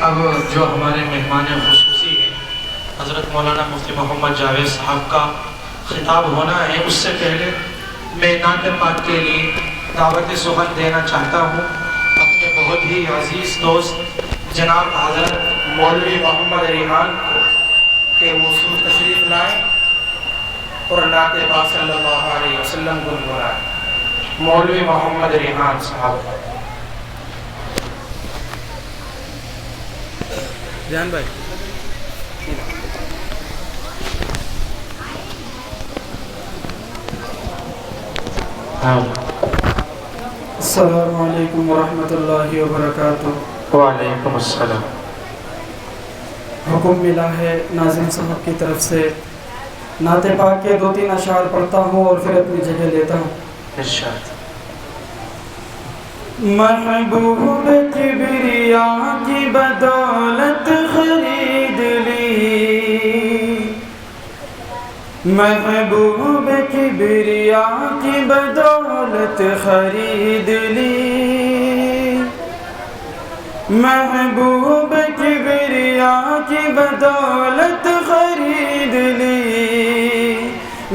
اب جو ہمارے مہمان خصوصی ہیں حضرت مولانا مفتی محمد جاوید صاحب کا خطاب ہونا ہے، اس سے پہلے میں نعت پاک کے لیے دعوت سخن دینا چاہتا ہوں اپنے بہت ہی عزیز دوست جناب حضرت مولوی محمد ریحان کو کہ وہ تشریف لائیں اور نعت پاک صلی اللہ علیہ وسلم گنگنائیں۔ مولوی محمد ریحان صاحب۔ جان بھائی السلام علیکم ورحمۃ اللہ وبرکاتہ۔ وعلیکم السلام۔ حکم ملا ہے ناظم صاحب کی طرف سے، نعت پاک کے 2-3 اشعار پڑھتا ہوں اور پھر اپنی جگہ لیتا ہوں۔ ارشاد۔ محبوب کبریا کی بدولت خرید لی، محبوب کبریا کی بدولت خرید لی، محبوب کبریا کی بدولت خرید لی،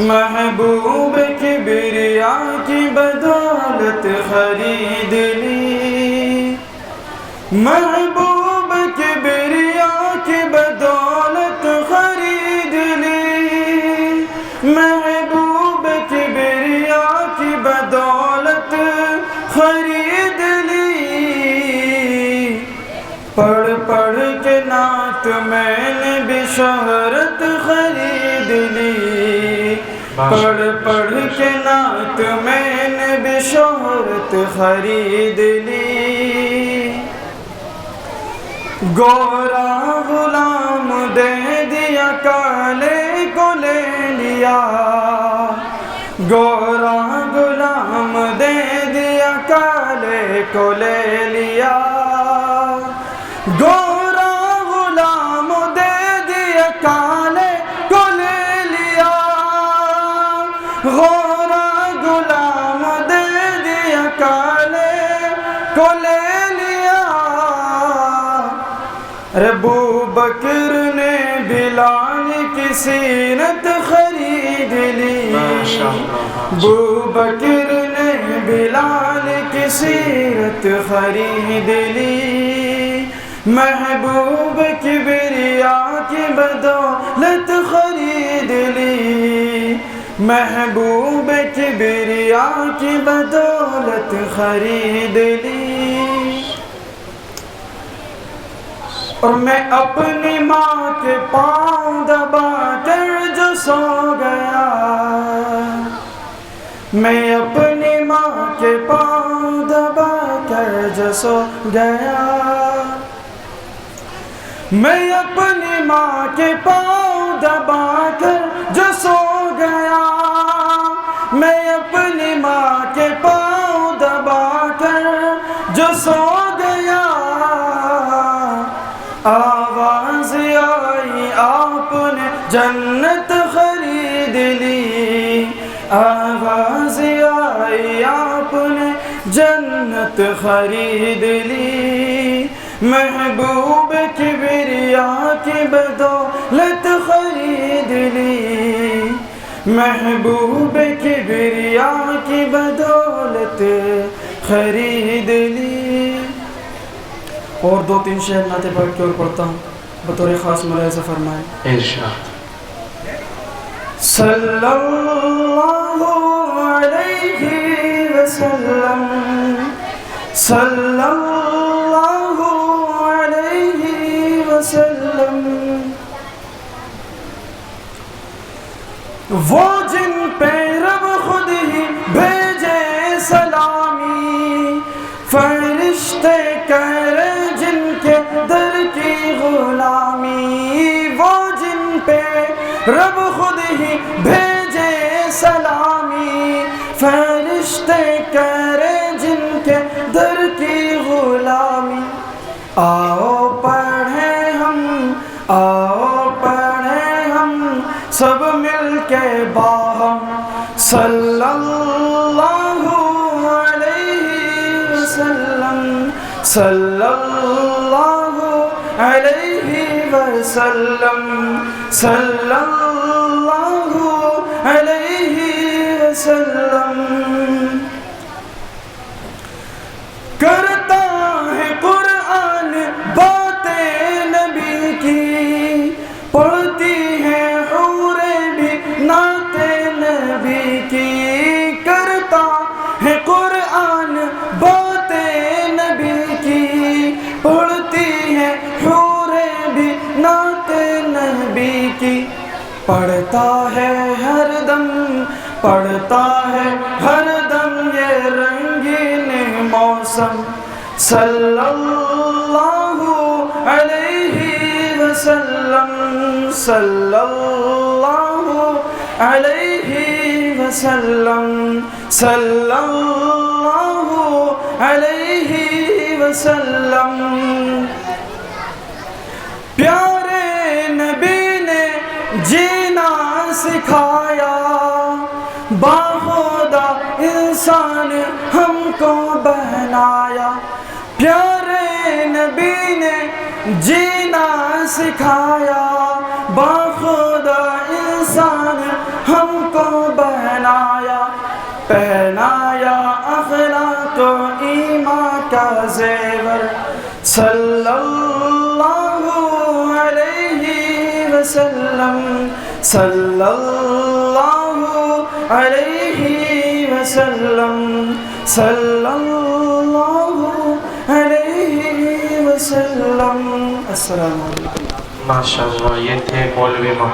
محبوب کبریا کی بدولت خرید لی، محبوب کبریا کی بدولت خرید لی، محبوب کبریا کی بدولت خرید لی، پڑھ پڑھ کے نعت میں نے بھی شہرت خرید لی، پڑھ پڑھ کے نعت میں نے بھی شہرت خرید لی، گورا غلام دے دیا کالے کو لے لیا، گورا غلام دے دیا کالے کو لے لیا، گورا غلام دے دیا کالے کو لے لیا، گورا غلام دے دیا کالے کو لے لیا، ابو بکر نے بلال کی سیرت خرید لی، ابو بکر نے بلال کی سیرت خرید لی، محبوب کبریا کی بدولت خرید لی، محبوب کبریا کی بدولت خرید لی، اور میں اپنی ماں کے پاؤں دبا کر جو سو گیا، میں اپنی ماں کے پاؤں دبا کر جو سو گیا، میں اپنی ماں کے پاؤں دبا کر جو سو گیا، میں اپنی ماں کے پاؤں دبا کر جو سو گیا، آواز آئی آپ نے جنت خرید لی، آواز آئی آپ نے جنت خرید لی، محبوب کبریا کی بدولت خرید لی، محبوب کبریا کی بدولت خرید لی۔ اور 2-3 شعر نعت پاک کی اور پڑھتا ہوں، بطور خاص ملاحظہ فرمائیں۔ ارشاد۔ صلی اللہ علیہ وسلم، صلی اللہ علیہ وسلم، وہ جن پہ رب خود ہی بھیجے سلامی، فرشتے کرے جن کے در کی غلامی، وہ جن پہ رب خود ہی بھیجے سلامی، فرشتے کرے جن کے در کی غلامی، آؤ پڑھیں ہم، آؤ پڑھیں ہم سب مل کے باہم، صلی اللہ علیہ وسلم، صلی اللہ علیہ وسلم صلی اللہ علیہ وسلم کرتا ہے قرآن باتیں نبی کی پڑھتی ہیں حوریں بھی نعت نبی کی کرتا ہے قرآن باتیں نبی کی پڑھتی ہیں حوریں بھی نعت نبی کی پڑھتا ہے ہر دم یہ رنگین موسم صلی اللہ علیہ وسلم صلی اللہ علیہ وسلم صلی اللہ علیہ وسلم پیارے نبی نے جینا سکھایا باخودہ انسان ہم کو بنایا پیارے نبی نے جینا سکھایا باخودہ انسان ہم کو بنایا پہنایا اخلاق و ایمان کا زیور صلی اللہ علیہ وسلم صلی اللہ علیہ وسلم صلی اللہ علیہ وسلم۔ السلام علیکم۔ ماشاءاللہ، یہ تھے مولوی محمد